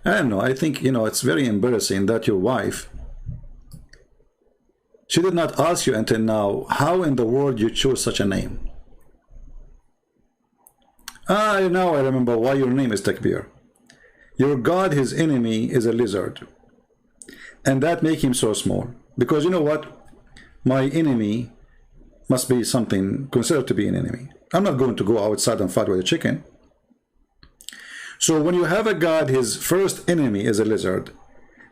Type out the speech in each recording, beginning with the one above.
I don't know. I think, it's very embarrassing that your wife, she did not ask you until now, how in the world you chose such a name? Now I remember why your name is Takbir. Your God, his enemy, is a lizard. And that make him so small. Because you know what? My enemy must be something considered to be an enemy. I'm not going to go outside and fight with a chicken. So when you have a God, his first enemy is a lizard.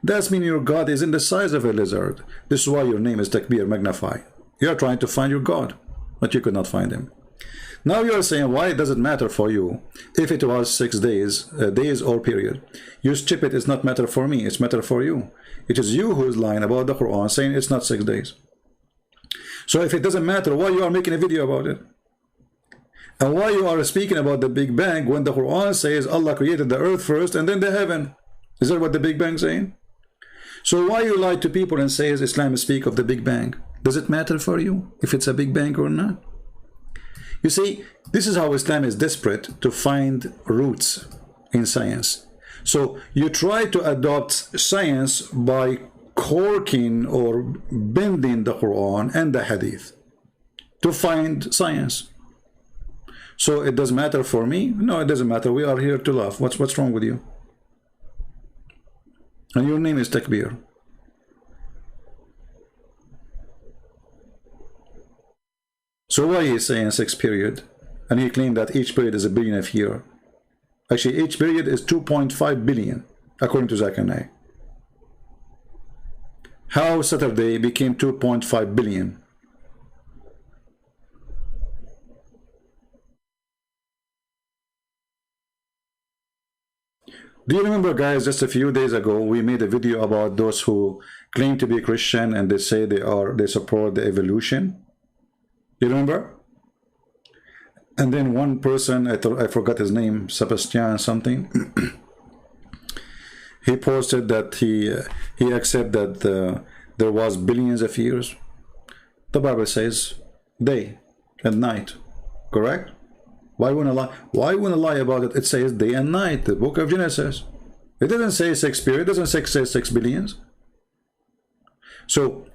That means your God is in the size of a lizard. This is why your name is Takbir, magnify. You are trying to find your God, but you could not find him. Now you are saying, why does it matter for you if it was 6 days, days or period? You stupid, it's not matter for me, it's matter for you. It is you who is lying about the Quran, saying it's not 6 days. So if it doesn't matter, why you are making a video about it? And why you are speaking about the Big Bang when the Quran says Allah created the earth first and then the heaven? Is that what the Big Bang is saying? So why you lie to people and say Islam speak of the Big Bang? Does it matter for you if it's a Big Bang or not? You see, this is how Islam is desperate to find roots in science. So you try to adopt science by corking or bending the Quran and the Hadith to find science. So it doesn't matter for me? No, it doesn't matter. We are here to love. What's wrong with you? And your name is Takbir. So why is saying 6 period? And he claimed that each period is a billion of year. Actually, each period is 2.5 billion, according to Zakir Naik. How Saturday became 2.5 billion? Do you remember, guys, just a few days ago, we made a video about those who claim to be Christian and they say they support the evolution? You remember? And then one person, I forgot his name, Sebastian something, he posted that he accepted that there was billions of years. The Bible says day and night, correct? Why wouldn't I lie? Why wouldn't I lie about it? It says day and night, the book of Genesis. It doesn't say 6 period, it doesn't say 6 billions. So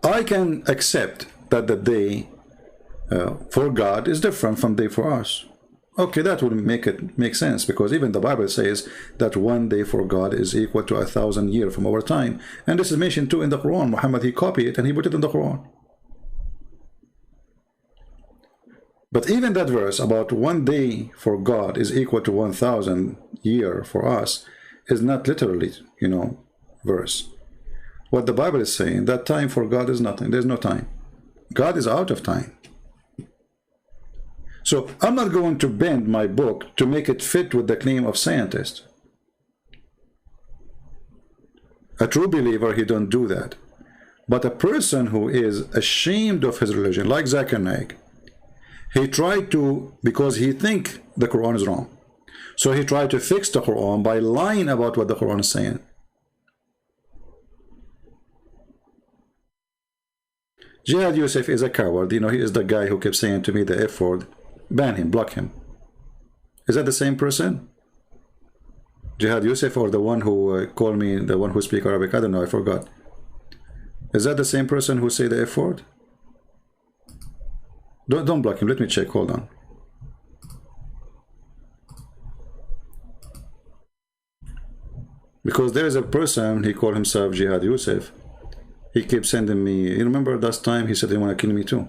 I can accept that the day for God is different from day for us. Okay, that would make sense, because even the Bible says that one day for God is equal to 1,000 years from our time. And this is mentioned too in the Quran. Muhammad, he copied it and he put it in the Quran. But even that verse about one day for God is equal to 1,000 years for us is not literally, verse. What the Bible is saying, that time for God is nothing. There's no time. God is out of time. So I'm not going to bend my book to make it fit with the claim of scientists. A true believer, he don't do that. But a person who is ashamed of his religion, like Zakir Naik, he tried to, because he think the Quran is wrong. So he tried to fix the Quran by lying about what the Quran is saying. Jihad Yusuf is a coward. He is the guy who kept saying to me the F word. Ban him, block him. Is that the same person? Jihad Yusuf, or the one who called me, the one who speak Arabic? I don't know, I forgot. Is that the same person who say the F word? Don't block him. Let me check. Hold on. Because there is a person, he called himself Jihad Yusuf. He keeps sending me, you remember last time he said he want to kill me too?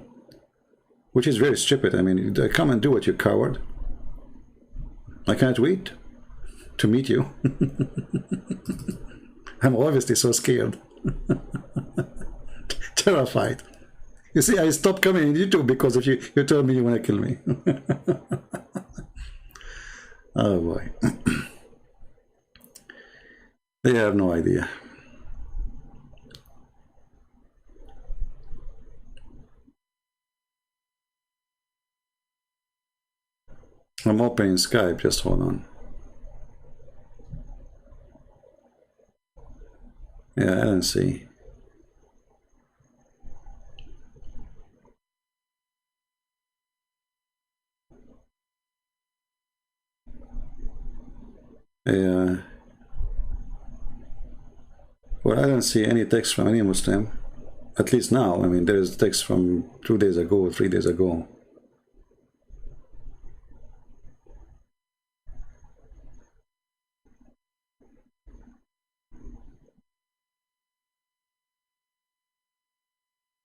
Which is very stupid. I mean, come and do it, you coward. I can't wait to meet you. I'm obviously so scared. Terrified. You see, I stopped coming on YouTube because of you. You told me you want to kill me. Oh boy. They have no idea. I'm opening Skype, just hold on. Yeah, I don't see. Uh, well, I don't see any text from any Muslim. At least now. I mean, there is text from 2 days ago, 3 days ago.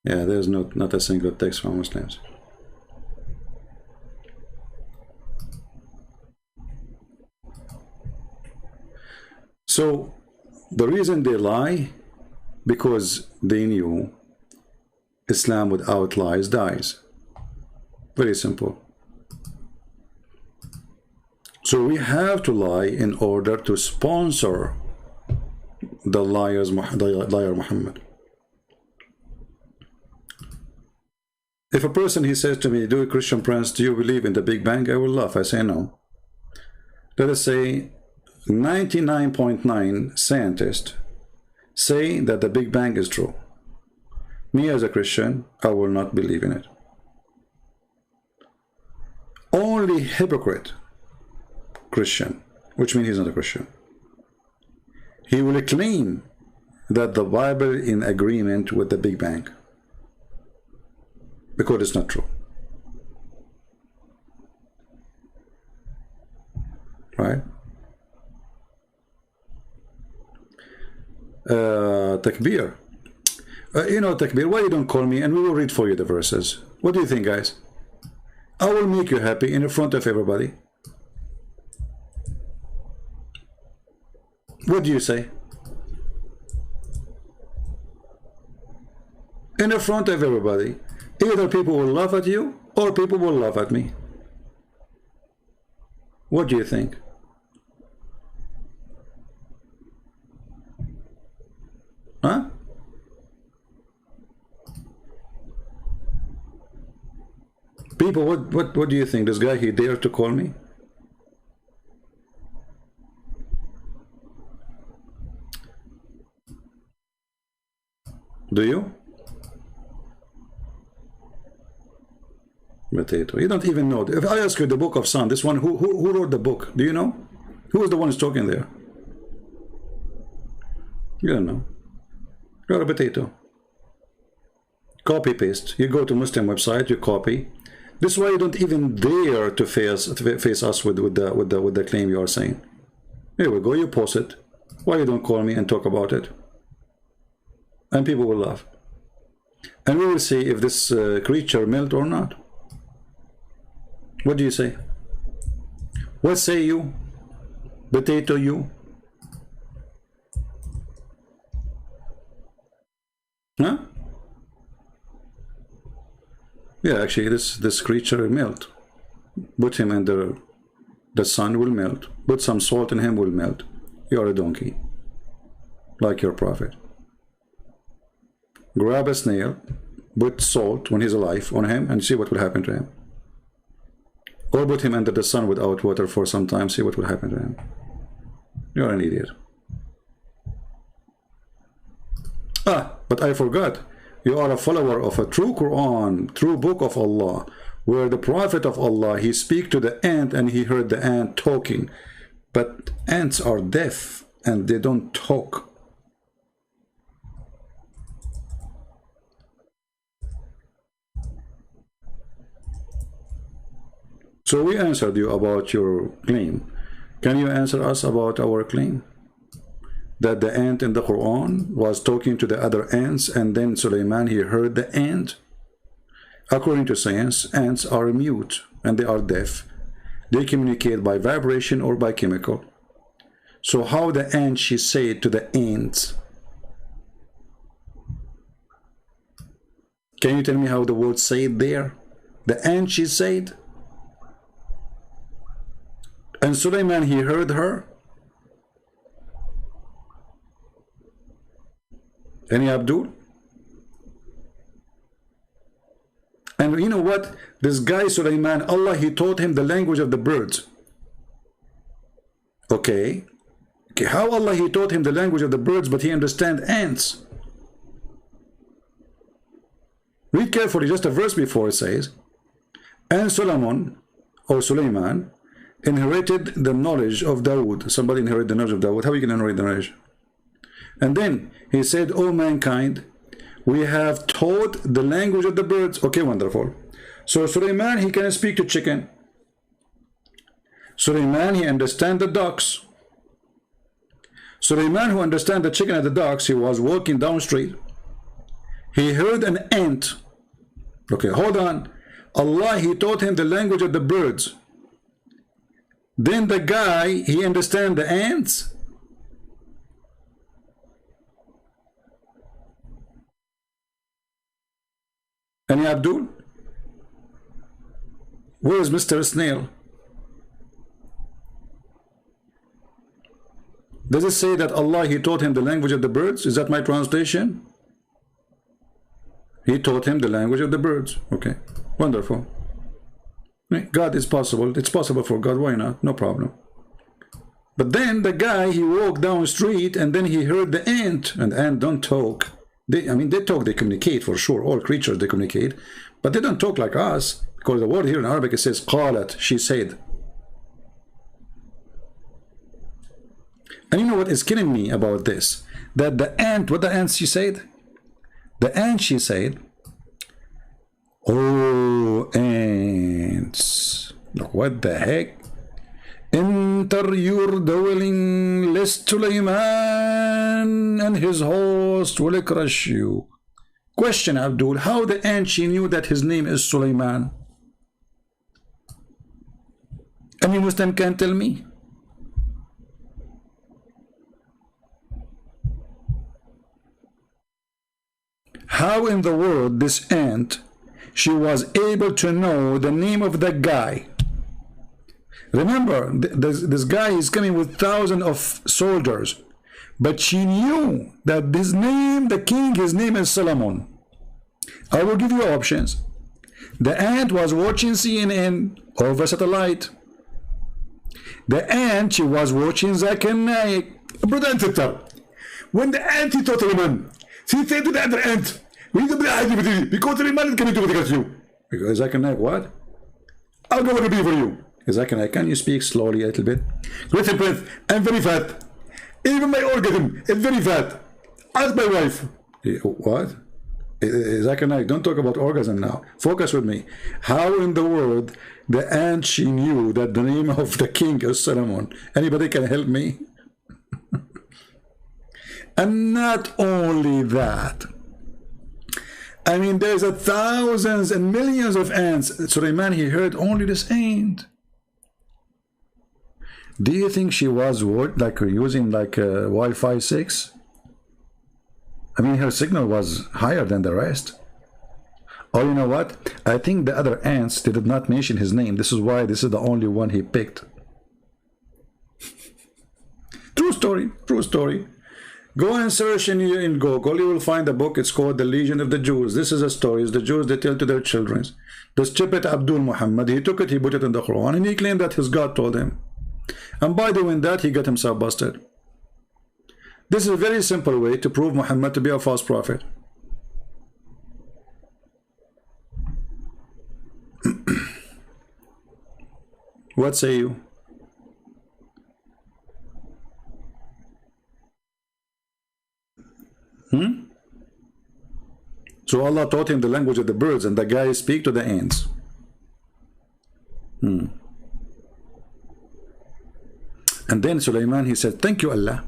Yeah, there's not a single text from Muslims. So the reason they lie, because they knew Islam without lies dies. Very simple. So we have to lie in order to sponsor the liar Muhammad. If a person, he says to me, "Do you, Christian Prince, do you believe in the Big Bang?" I will laugh. I say no. Let us say 99.9 scientists say that the Big Bang is true. Me as a Christian, I will not believe in it. Only hypocrite Christian, which means he's not a Christian, he will claim that the Bible is in agreement with the Big Bang, because it's not true. Right? Takbir. You know, Takbir, why you don't call me and we will read for you the verses? What do you think, guys? I will make you happy in front of everybody. What do you say? In the front of everybody. Either people will laugh at you or people will laugh at me. What do you think? Huh? People, what do you think? This guy, he dared to call me? Do you? Potato. You don't even know. If I ask you the book of Psalm, this one, who wrote the book? Do you know? Who was the one who's talking there? You don't know. You're a potato. Copy paste. You go to Muslim website, you copy. This is why you don't even dare to face us with the claim you are saying. Here we go. You post it. Why you don't call me and talk about it? And people will laugh. And we will see if this creature melt or not. What do you say? What say you? Potato you? Huh? Yeah, actually this creature melt. Put him under the sun will melt. Put some salt in him will melt. You are a donkey. Like your prophet. Grab a snail, put salt when he's alive on him and see what will happen to him. Or put him under the sun without water for some time, see what will happen to him. You're an idiot. But I forgot. You are a follower of a true Quran, true book of Allah, where the Prophet of Allah, he speak to the ant and he heard the ant talking. But ants are deaf and they don't talk. So we answered you about your claim. Can you answer us about our claim? That the ant in the Quran was talking to the other ants and then Sulaiman, he heard the ant. According to science, ants are mute and they are deaf. They communicate by vibration or by chemical. So how the ant, she said to the ants? Can you tell me how the word said there? The ant, she said. And Sulaiman, he heard her. Any Abdul? And you know what? This guy Sulaiman, Allah, he taught him the language of the birds. Okay. How Allah, he taught him the language of the birds, but he understand ants? Read carefully, just a verse before it says, and Solomon, or Sulaiman, inherited the knowledge of Dawood. Somebody inherited the knowledge of Dawood. How are you going to inherit the knowledge? And then he said, "O mankind, we have taught the language of the birds." Okay, wonderful. So Suleiman, he can speak to chicken. Suleiman, he understands the ducks. Suleiman, who understands the chicken and the ducks, he was walking down the street. He heard an ant. Okay, hold on. Allah, he taught him the language of the birds. Then the guy, he understands the ants. Any Abdul? Where is Mr. Snail? Does it say that Allah, he taught him the language of the birds? Is that my translation? He taught him the language of the birds. Okay, wonderful. God is possible. It's possible for God. Why not? No problem. But then the guy, he walked down the street and then he heard the ant. And ants don't talk. They talk, they communicate for sure. All creatures, they communicate. But they don't talk like us. Because the word here in Arabic, it says, qalat, she said. And you know what is killing me about this? That the ant, what the ant she said? The ant, she said, "Oh, ants, look, what the heck? Enter your dwelling, lest Suleiman and his host will crush you." Question, Abdul, how the ant she knew that his name is Suleiman? Any Muslim can tell me? How in the world this ant, she was able to know the name of the guy? Remember, this guy is coming with thousands of soldiers, but she knew that his name, the king, his name is Solomon. I will give you options. The ant was watching CNN over satellite. The ant, she was watching Zakir Naik. Brother and sister, when the ant he taught Suleiman, she said to the other ant, "We need to be hiding because Suleiman is coming to protect you." Because Zakir Naik, what? I'll go to be for you. Zakir Naik, can you speak slowly a little bit? Listen, Prince, I'm very fat. Even my orgasm is very fat. Ask my wife. What? Zakir Naik, don't talk about orgasm now. Focus with me. How in the world the ant she knew that the name of the king is Solomon? Anybody can help me? And not only that, I mean, there's thousands and millions of ants. Suleiman, he heard only this ant. Do you think she was using Wi-Fi 6? I mean, her signal was higher than the rest. Or you know what? I think the other ants, they did not mention his name. This is why this is the only one he picked. True story. True story. Go and search in Google. You will find a book. It's called The Legion of the Jews. This is a story. It's the Jews, they tell to their children. The stupid Abdul Muhammad, he took it, he put it in the Quran, and he claimed that his God told him. And by doing that, he got himself busted. This is a very simple way to prove Muhammad to be a false prophet. What say you? So Allah taught him the language of the birds, and the guy speak to the ants. And then Suleiman, he said, "Thank you, Allah.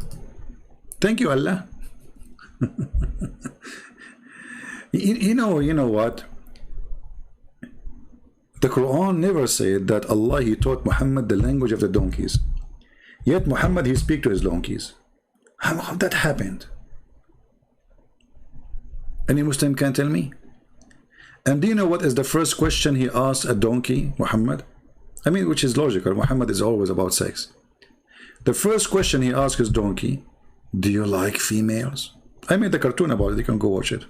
Thank you, Allah." you know what? The Quran never said that Allah, he taught Muhammad the language of the donkeys. Yet Muhammad, he speak to his donkeys. How that happened? Any Muslim can tell me? And do you know what is the first question he asked a donkey, Muhammad? I mean, which is logical. Muhammad is always about sex. The first question he asked his donkey, "Do you like females?" I made a cartoon about it. You can go watch it.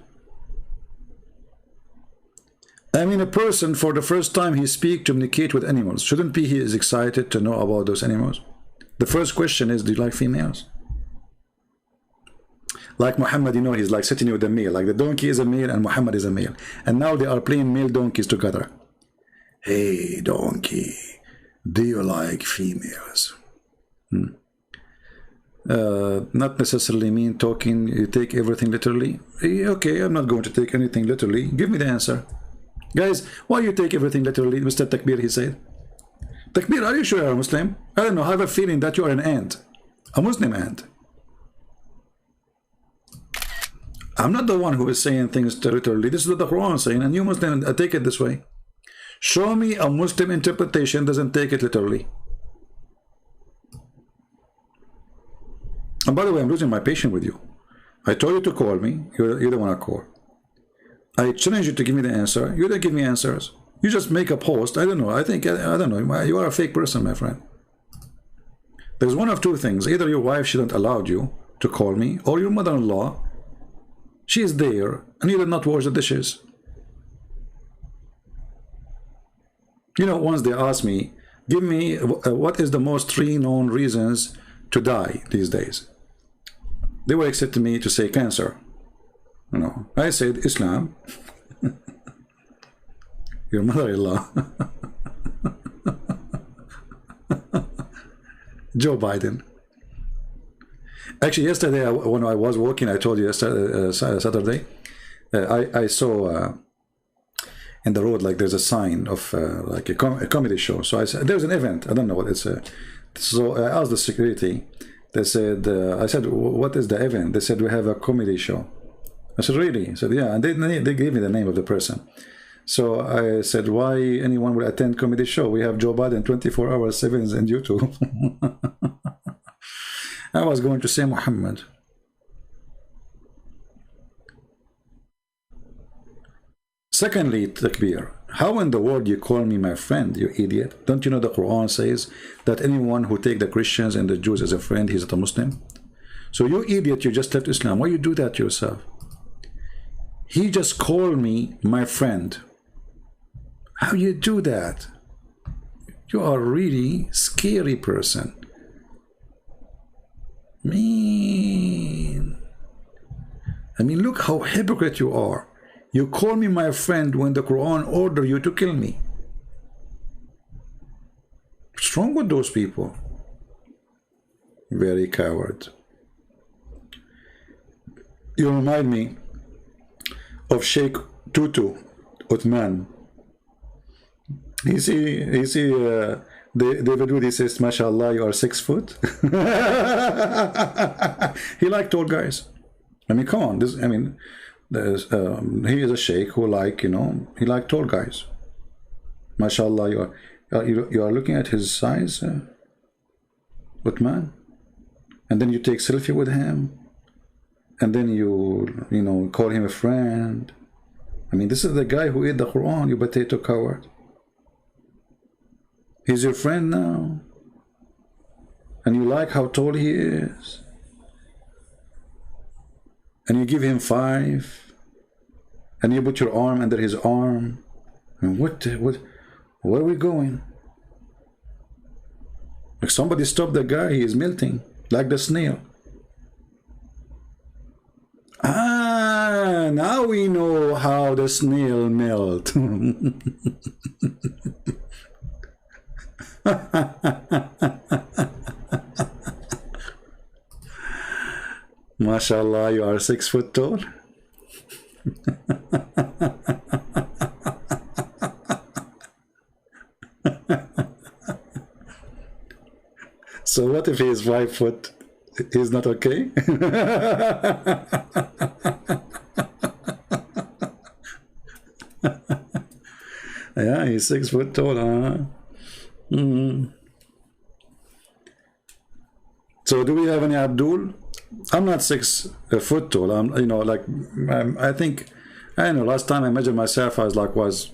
I mean, a person, for the first time he speak, communicate with animals. Shouldn't be he is excited to know about those animals? The first question is, do you like females? Like Muhammad, you know, he's like sitting with a male. Like the donkey is a male and Muhammad is a male. And now they are playing male donkeys together. "Hey, donkey, Do you like females? Not necessarily mean talking, you take everything literally. Okay, I'm not going to take anything literally. Give me the answer. Guys, why you take everything literally? Mr. Takbir, he said. Takbir, are you sure you're a Muslim? I don't know, I have a feeling that you are an ant. A Muslim ant. I'm not the one who is saying things literally. This is what the Quran is saying, and you Muslim take it this way. Show me a Muslim interpretation doesn't take it literally. And by the way, I'm losing my patience with you. I told you to call me. You don't want to call. I challenge you to give me the answer. You don't give me answers. You just make a post. I don't know. I don't know. You are a fake person, my friend. There's one of two things. Either your wife shouldn't allow you to call me, or your mother-in-law, she is there, and you did not wash the dishes. You know, once they asked me, give me what is the most 3 known reasons to die these days. They were accepting me to say cancer. You know, I said Islam. Your mother-in-law. Joe Biden. Actually, yesterday when I was walking, I told you yesterday, Saturday, I saw in the road, like there's a sign of like a comedy show. So I said, there's an event. I don't know what it's. So I asked the security. They said, I said, what is the event? They said, we have a comedy show. I said, really? I said, yeah. And they gave me the name of the person. So I said, why anyone will attend comedy show? We have Joe Biden 24 hours, 7 in YouTube. I was going to say Muhammad. Secondly, Takbir, how in the world you call me my friend, you idiot? Don't you know the Quran says that anyone who take the Christians and the Jews as a friend, he's not a Muslim? So you idiot, you just left Islam. Why you do that to yourself? He just called me my friend. How you do that? You are really scary person. Man. I mean, look how hypocrite you are. You call me my friend when the Quran ordered you to kill me. What's wrong with those people? Very coward. You remind me of Sheikh Tutu Uthman. You see David Wood, he says, MashaAllah, you are 6 foot. He liked tall guys. I mean, come on. This, I mean, he is a sheikh who like, you know, he liked tall guys. MashaAllah, you are looking at his size, Uthman, and then you take selfie with him, and then you know, call him a friend. I mean, this is the guy who ate the Quran, you potato coward. He's your friend now, and you like how tall he is, and you give him 5, and you put your arm under his arm. I mean, where are we going? Like, somebody stop the guy, he is melting like the snail. Ah, now we know how the snail melt. MashaAllah, you are 6 foot tall. So what if he is 5 foot? He's not okay? Yeah, he's 6 foot tall, huh? So do we have any Abdul? I'm not 6 foot tall. I'm, you know, like, I think, I don't know, last time I measured myself, I was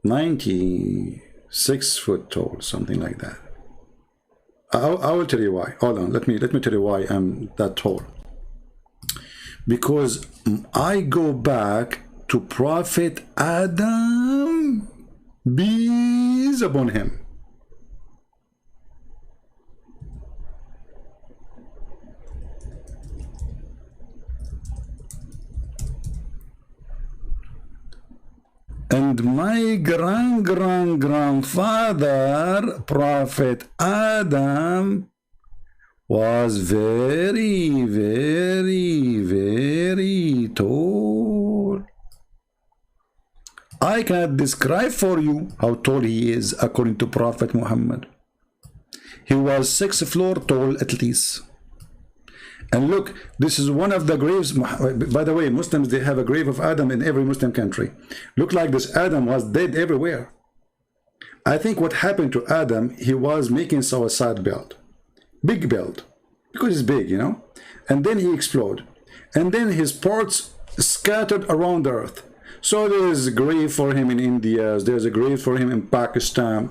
96 foot tall, something like that. I will tell you why. Hold on, let me tell you why I'm that tall. Because I go back to Prophet Adam, peace upon him. And my grandfather, Prophet Adam, was very, very, very tall. I cannot describe for you how tall he is according to Prophet Muhammad. He was 6 floors tall at least. And look, this is one of the graves. By the way, Muslims, they have a grave of Adam in every Muslim country. Look like this Adam was dead everywhere. I think what happened to Adam, he was making suicide build. Big build. Because he's big, you know. And then he exploded. And then his parts scattered around the earth. So there's a grave for him in India, there's a grave for him in Pakistan,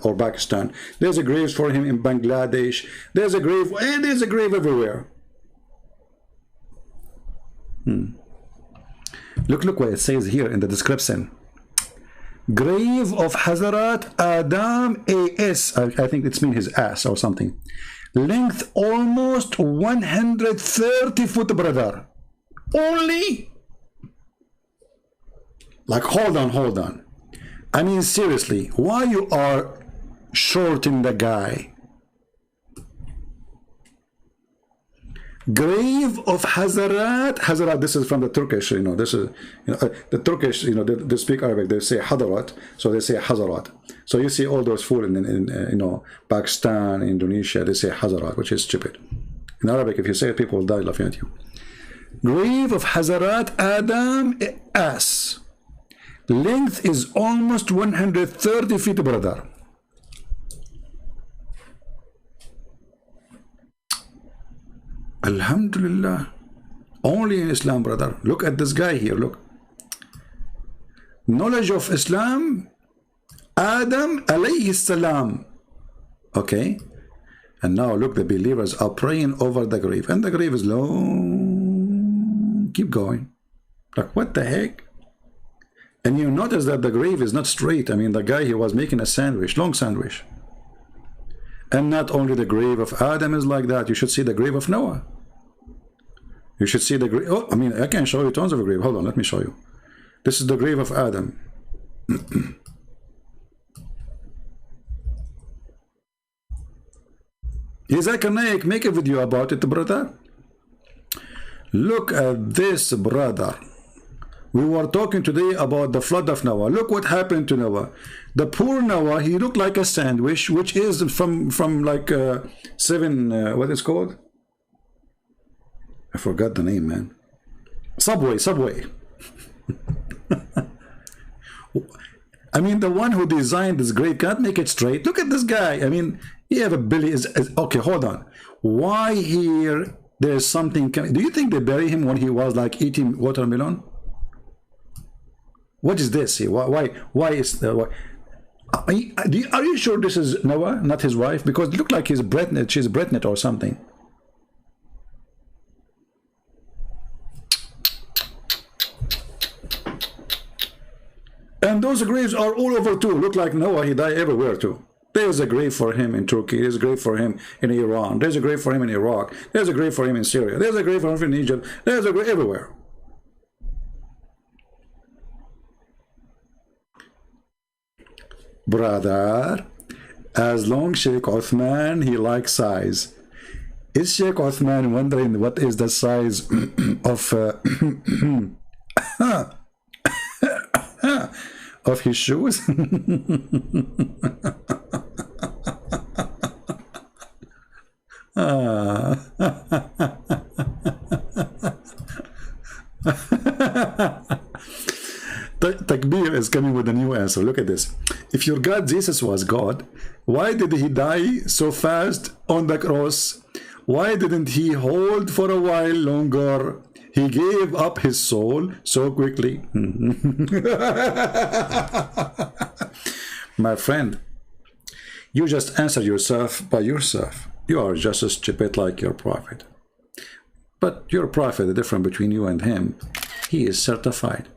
there's a grave for him in Bangladesh, there's a grave, and there's a grave everywhere. Look what it says here in the description. Grave of Hazrat Adam A.S. I think it's mean his ass or something. Length almost 130 foot, brother. Only? Like, hold on. I mean, seriously, why you are shorting the guy? Grave of Hazrat, this is from the Turkish, you know, this is, you know, the Turkish, you know, they speak Arabic, they say Hadarat, so they say Hazarat. So you see all those fools in you know, Pakistan, Indonesia, they say Hazarat, which is stupid. In Arabic, if you say it, people will die laughing at you. Grave of Hazrat Adam A.S. Length is almost 130 feet, brother. Alhamdulillah. Only in Islam, brother. Look at this guy here, look. Knowledge of Islam, Adam alayhi salam. Okay. And now look, the believers are praying over the grave. And the grave is long. Keep going. Like, what the heck? And you notice that the grave is not straight. I mean, the guy, he was making a sandwich, long sandwich. And not only the grave of Adam is like that. You should see the grave of Noah. You should see the grave. Oh, I mean, I can show you tons of a grave. Hold on, let me show you. This is the grave of Adam. Zakir Naik, make a video about it, brother. Look at this, brother. We were talking today about the flood of Noah. Look what happened to Noah. The poor Noah, he looked like a sandwich, which is from like what is called? I forgot the name, man. Subway. I mean, the one who designed this grave can't make it straight. Look at this guy. I mean, he have a belly. Okay, hold on. Why here there's something coming? Do you think they bury him when he was like eating watermelon? What is this here? Why is why? Are you sure this is Noah, not his wife? Because it looked like she's Bretnet or something. And those graves are all over too. Look like Noah, he died everywhere too. There's a grave for him in Turkey. There's a grave for him in Iran. There's a grave for him in Iraq. There's a grave for him in Syria. There's a grave for him in Egypt. There's a grave everywhere. Brother, as long Sheikh Uthman, he likes size. Is Sheikh Uthman wondering what is the size of of his shoes? Takbir is coming with a new answer. Look at this. If your God Jesus was God, why did he die so fast on the cross? Why didn't he hold for a while longer? He gave up his soul so quickly. My friend, you just answer yourself by yourself. You are just as stupid like your prophet. But your prophet, the difference between you and him, he is certified.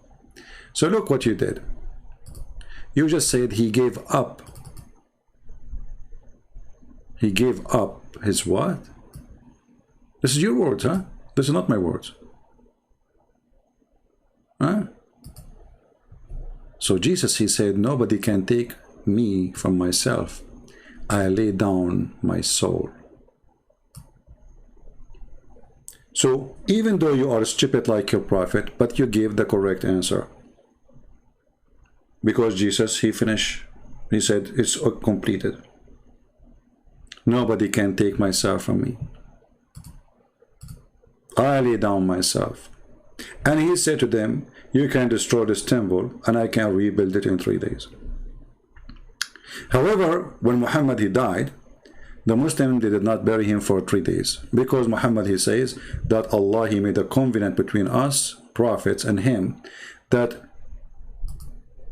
So look what you did. You just said he gave up. He gave up his what? This is your words, huh? This is not my words. Huh? So Jesus, he said, nobody can take me from myself. I lay down my soul. So even though you are stupid like your prophet, but you gave the correct answer. Because Jesus, he finished. He said, it's completed. Nobody can take myself from me. I lay down myself. And he said to them, you can destroy this temple and I can rebuild it in 3 days. However, when Muhammad, he died, the Muslims, they did not bury him for 3 days. Because Muhammad, he says that Allah, he made a covenant between us, prophets, and him, that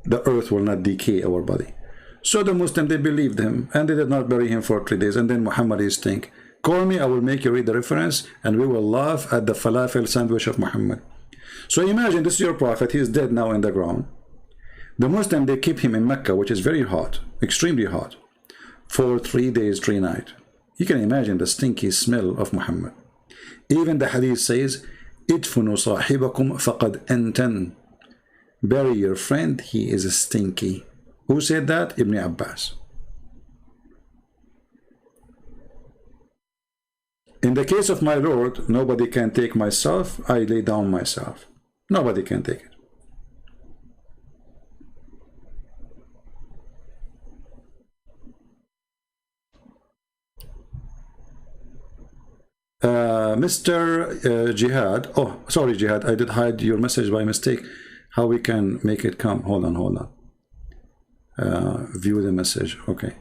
the earth will not decay our body. So the Muslims, they believed him and they did not bury him for 3 days. And then Muhammad is think, call me, I will make you read the reference and we will laugh at the falafel sandwich of Muhammad. So imagine this is your prophet, he is dead now in the ground. The Muslim, they keep him in Mecca, which is very hot, extremely hot, for 3 days, 3 nights. You can imagine the stinky smell of Muhammad. Even the hadith says, idfunu sahibakum faqad antan. Bury your friend, he is stinky. Who said that? Ibn Abbas. In the case of my Lord, nobody can take myself, I lay down myself. Nobody can take it. Mr. Jihad, oh sorry Jihad, I did hide your message by mistake. How we can make it come? Hold on. View the message. Okay.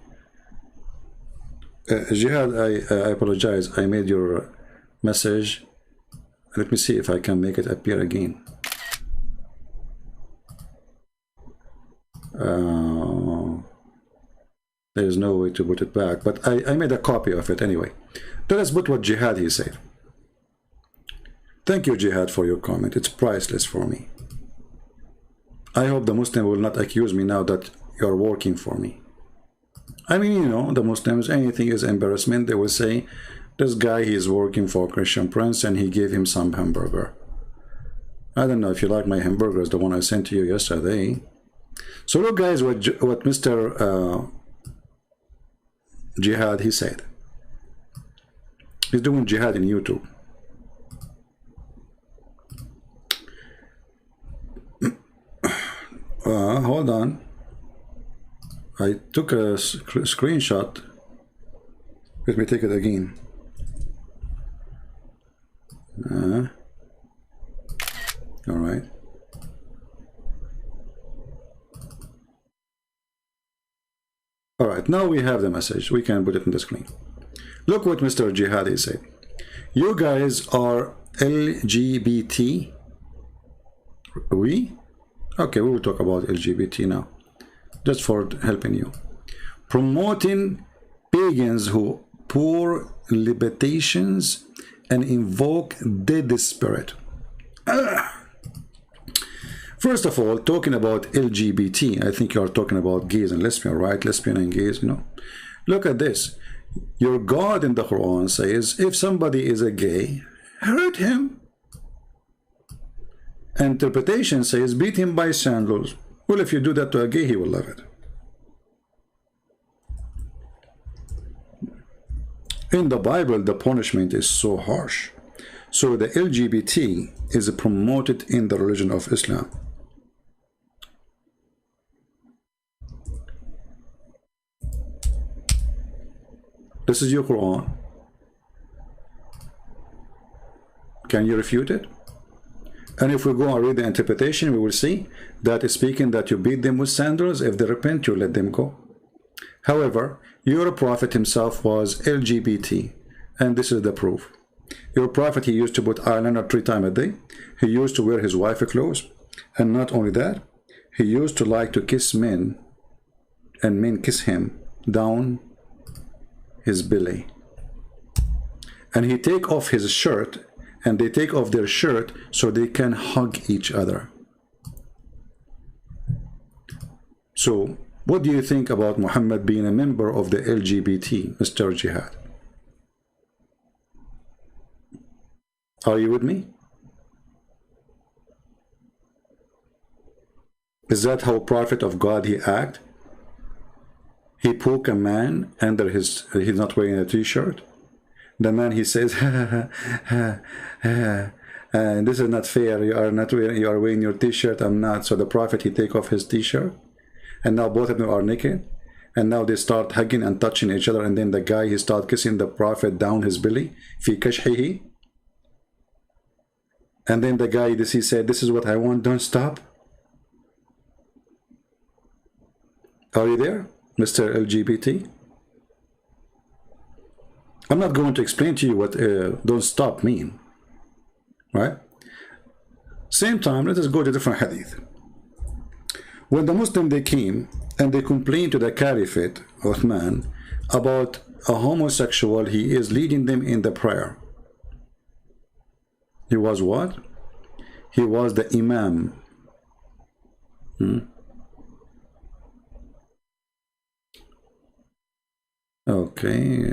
Jihad, I apologize. I made your message. Let me see if I can make it appear again. There is no way to put it back, but I made a copy of it anyway. Let us put what Jihad, he said. Thank you, Jihad, for your comment. It's priceless for me. I hope the Muslim will not accuse me now that you are working for me. I mean, you know, the Muslims, anything is embarrassment. They will say, this guy, he is working for Christian Prince and he gave him some hamburger. I don't know if you like my hamburgers, the one I sent to you yesterday. So look, guys, what Mr. Jihad, he said. He's doing jihad in YouTube. Hold on. I took a screenshot. Let me take it again. All right. All right, now we have the message. We can put it on the screen. Look what Mr. Jihadi said. You guys are LGBT. We? Okay, we will talk about LGBT now. Just for helping you. Promoting pagans who pour libations and invoke dead spirit. First of all, talking about LGBT, I think you are talking about gays and lesbian, right? Lesbian and gays, you know. Look at this. Your God in the Quran says, if somebody is a gay, hurt him. Interpretation says, beat him by sandals. Well, if you do that to a gay, he will love it. In the Bible, the punishment is so harsh. So the LGBT is promoted in the religion of Islam. This is your Quran. Can you refute it? And if we go and read the interpretation, we will see that it's speaking that you beat them with sandals. If they repent, you let them go. However, your prophet himself was LGBT, and this is the proof. Your prophet, he used to put eyeliner 3 times a day. He used to wear his wife's clothes. And not only that, he used to like to kiss men, and men kiss him down his belly. And he take off his shirt, and they take off their shirt so they can hug each other. So, what do you think about Muhammad being a member of the LGBT, Mr. Jihad? Are you with me? Is that how prophet of God he act? He poke a man under his, he's not wearing a t-shirt. The man he says, this is not fair. You are not wearing, you are wearing your t-shirt. I'm not. So the prophet he take off his t-shirt, and now both of them are naked, and now they start hugging and touching each other, and then the guy he start kissing the prophet down his belly. Fi kashhihi. And then the guy he said, this is what I want. Don't stop. Are you there, Mr. LGBT? I'm not going to explain to you what don't stop mean, right? Same time, let us go to different hadith. When the Muslim they came and they complained to the Caliphate, Uthman, about a homosexual, he is leading them in the prayer. He was what? He was the Imam. Okay.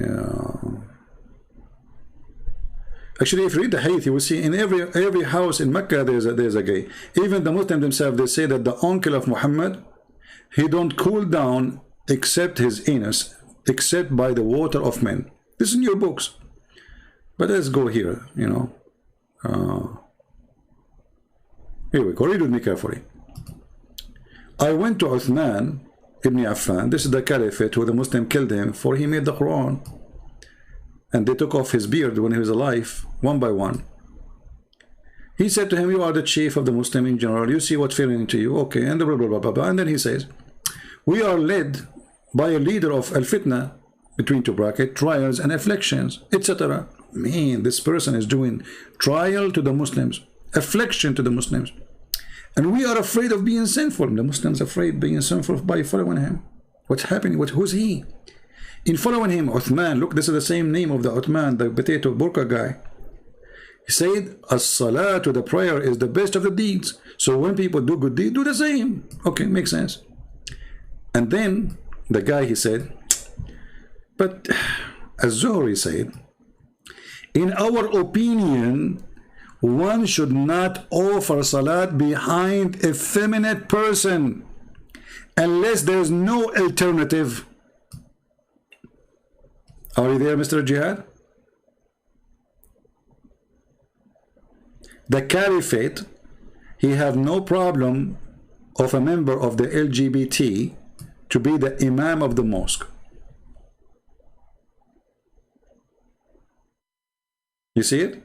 Actually, if you read the hadith, you will see in every house in Mecca there's a gay. Even the Muslims themselves, they say that the uncle of Muhammad, he don't cool down except his anus, except by the water of men. This is in your books. But let's go here, you know. Here we go. Read with me carefully. I went to Uthman Ibn Affan. This is the Caliphate who the Muslim killed him, for he made the Quran. And they took off his beard when he was alive, one by one. He said to him, you are the chief of the Muslim in general. You see what's failing to you. Okay, and blah, blah, blah, blah, blah. And then he says, we are led by a leader of al-fitna, between two brackets, trials and afflictions, etc. Man, this person is doing trial to the Muslims, affliction to the Muslims. And we are afraid of being sinful. The Muslims are afraid of being sinful by following him. What's happening? Who's he? In following him, Uthman, look, this is the same name of the Uthman, the potato burqa guy. He said, as-salah, to the prayer, is the best of the deeds. So when people do good deeds, do the same. Okay, makes sense. And then the guy, he said, but Az-Zuhri said, in our opinion, one should not offer salat behind a feminine person unless there is no alternative. Are you there, Mr. Jihad? The Caliphate, he have no problem of a member of the LGBT to be the Imam of the mosque. You see it?